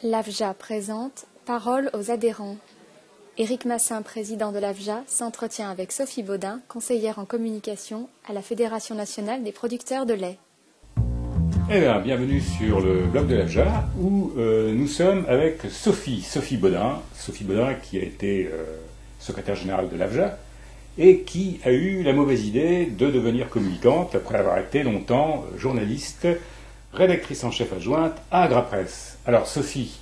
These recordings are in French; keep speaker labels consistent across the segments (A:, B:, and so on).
A: L'AFJA présente Parole aux adhérents. Éric Massin, président de l'AFJA, s'entretient avec Sophie Baudin, conseillère en communication à la Fédération nationale des producteurs de lait.
B: Eh bien, bienvenue sur le blog de l'AFJA où nous sommes avec Sophie Baudin qui a été secrétaire générale de l'AFJA et qui a eu la mauvaise idée de devenir communicante après avoir été longtemps journaliste, rédactrice en chef adjointe à Agrapresse. Alors Sophie,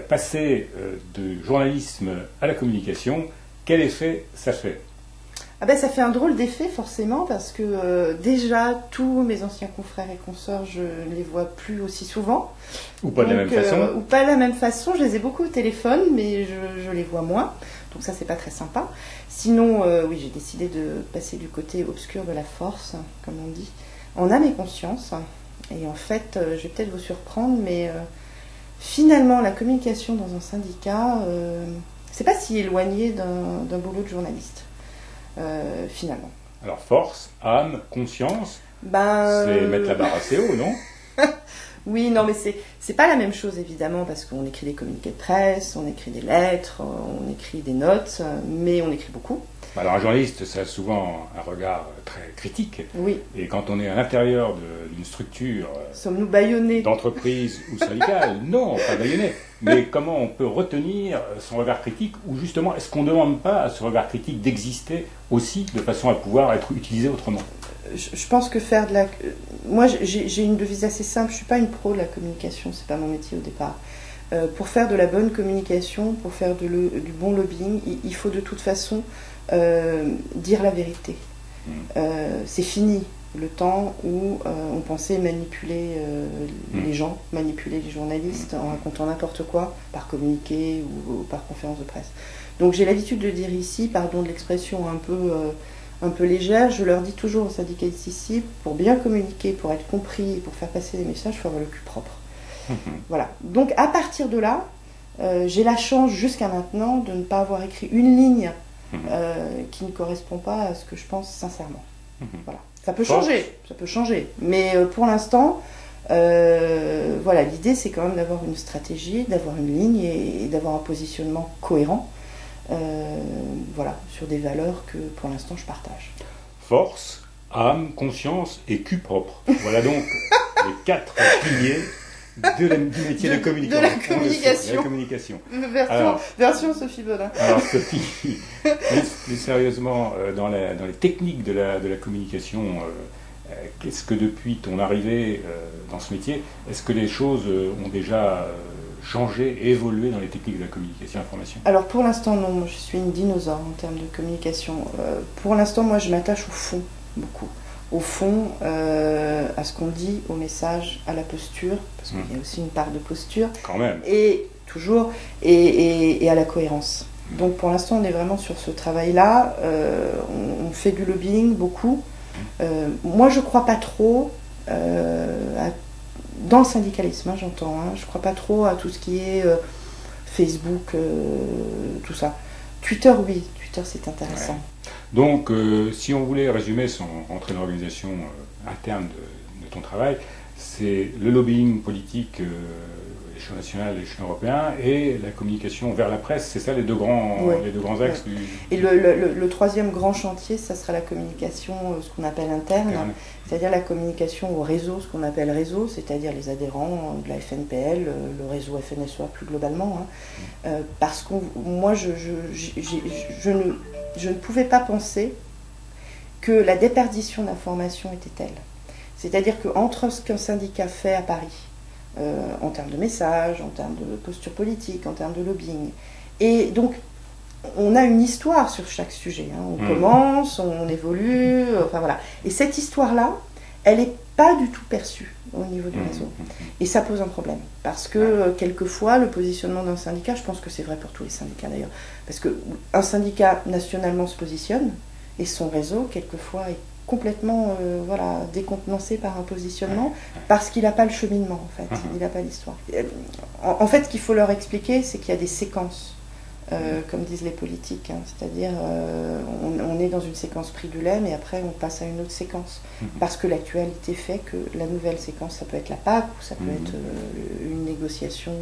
B: passer de journalisme à la communication, quel effet ça fait ?
C: Ça fait un drôle d'effet forcément parce que déjà tous mes anciens confrères et consoeurs je ne les vois plus aussi souvent.
B: Ou pas de la même façon.
C: Ou pas de la même façon, je les ai beaucoup au téléphone mais je les vois moins. Donc ça c'est pas très sympa. Sinon oui, j'ai décidé de passer du côté obscur de la force, comme on dit, en âme et conscience. Et en fait, je vais peut-être vous surprendre, mais finalement la communication dans un syndicat, c'est pas si éloigné d'un boulot de journaliste. Finalement.
B: Alors force, âme, conscience, c'est mettre la barre assez haut, non ?
C: Oui, non, mais c'est pas la même chose évidemment parce qu'on écrit des communiqués de presse, on écrit des lettres, on écrit des notes, mais on écrit beaucoup.
B: Alors un journaliste, ça a souvent un regard très critique.
C: Oui.
B: Et quand on est à l'intérieur d'une structure,
C: sommes-nous bâillonnés
B: d'entreprise ou syndicale ? Non, pas bâillonnés. Mais comment on peut retenir son regard critique, ou justement, est-ce qu'on ne demande pas à ce regard critique d'exister aussi de façon à pouvoir être utilisé autrement ?
C: Je pense que faire de la... Moi, j'ai une devise assez simple, je ne suis pas une pro de la communication, c'est pas mon métier au départ. Pour faire de la bonne communication, pour faire du bon lobbying, il faut de toute façon dire la vérité. C'est fini le temps où on pensait manipuler les gens, manipuler les journalistes en racontant n'importe quoi par communiqué ou par conférence de presse. Donc j'ai l'habitude de dire ici, pardon de l'expression un peu légère, je leur dis toujours aux syndicalistes ici, pour bien communiquer, pour être compris et pour faire passer des messages, il faut avoir le cul propre. Voilà. Donc à partir de là, j'ai la chance jusqu'à maintenant de ne pas avoir écrit une ligne qui ne correspond pas à ce que je pense sincèrement. Voilà. Ça peut changer. Mais pour l'instant, voilà, l'idée c'est quand même d'avoir une stratégie, d'avoir une ligne et d'avoir un positionnement cohérent. Voilà, sur des valeurs que pour l'instant je partage.
B: Force, âme, conscience et cul propre. Voilà donc les 4 piliers du métier de communicant.
C: De la communication.
B: La communication.
C: Version Sophie Baudin.
B: Alors Sophie, plus sérieusement, dans les techniques de la communication, qu'est-ce que depuis ton arrivée dans ce métier, est-ce que les choses ont déjà changé et évolué dans les techniques de la communication et information ?
C: Alors pour l'instant non, moi, je suis une dinosaure en termes de communication. Pour l'instant moi je m'attache au fond, beaucoup. Au fond, à ce qu'on dit, au message, à la posture, parce qu'il y a aussi une part de posture.
B: Quand même.
C: Et toujours, et à la cohérence. Donc pour l'instant on est vraiment sur ce travail-là. On fait du lobbying beaucoup. Moi je crois pas trop dans le syndicalisme, j'entends. Je crois pas trop à tout ce qui est Facebook, tout ça. Twitter, oui, Twitter c'est intéressant.
B: Ouais. Donc, si on voulait résumer sans rentrer dans l'organisation interne de ton travail, c'est le lobbying politique, l'échelon national, l'échelon européen, et la communication vers la presse, c'est ça les deux grands axes du...
C: Et le troisième grand chantier, ça sera la communication, ce qu'on appelle interne, c'est-à-dire la communication au réseau, ce qu'on appelle réseau, c'est-à-dire les adhérents de la FNPL, le réseau FNSEA plus globalement, parce que moi, je ne pouvais pas penser que la déperdition d'informations était telle. C'est-à-dire qu'entre ce qu'un syndicat fait à Paris, en termes de messages, en termes de posture politique, en termes de lobbying, et donc on a une histoire sur chaque sujet. On commence, on évolue, enfin voilà. Et cette histoire-là, elle n'est pas du tout perçue au niveau du réseau. Et ça pose un problème. Parce que quelquefois, le positionnement d'un syndicat, je pense que c'est vrai pour tous les syndicats d'ailleurs, parce qu'un syndicat nationalement se positionne, et son réseau, quelquefois, est complètement décontenancé par un positionnement, parce qu'il n'a pas le cheminement, en fait. Il n'a pas l'histoire. En fait, ce qu'il faut leur expliquer, c'est qu'il y a des séquences comme disent les politiques, hein. C'est-à-dire on est dans une séquence prix du lait, mais après on passe à une autre séquence. Parce que l'actualité fait que la nouvelle séquence, ça peut être la PAC, ou ça peut être une négociation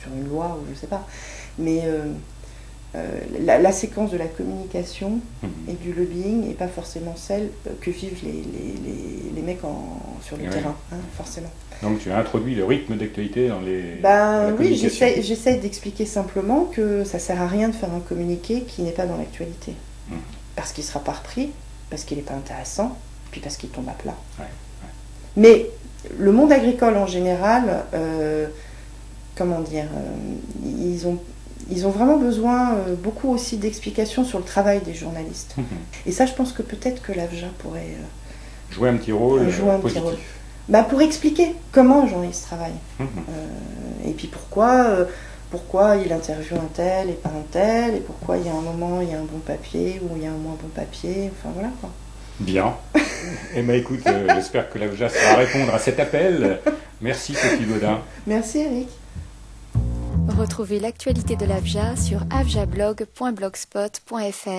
C: sur une loi, ou je ne sais pas. Mais la séquence de la communication et du lobbying n'est pas forcément celle que vivent les mecs sur le terrain, hein, forcément.
B: Donc tu as introduit le rythme d'actualité dans la
C: oui,
B: communication.
C: j'essaie d'expliquer simplement que ça ne sert à rien de faire un communiqué qui n'est pas dans l'actualité. Parce qu'il ne sera pas repris, parce qu'il n'est pas intéressant, puis parce qu'il tombe à plat. Mais le monde agricole en général, comment dire, ils ont vraiment besoin beaucoup aussi d'explications sur le travail des journalistes. Et ça, je pense que peut-être que l'AFJA pourrait
B: jouer un petit rôle positif.
C: Pour expliquer comment un journaliste travaille. Et puis pourquoi il interviewe un tel et pas un tel, et pourquoi il y a un moment il y a un bon papier ou il y a un moins bon papier, enfin voilà quoi.
B: Bien. Eh bien écoute, j'espère que l'AFJA saura répondre à cet appel. Merci Sophie Baudin.
C: Merci Eric.
A: Retrouvez l'actualité de l'AFJA sur afjablog.blogspot.fr.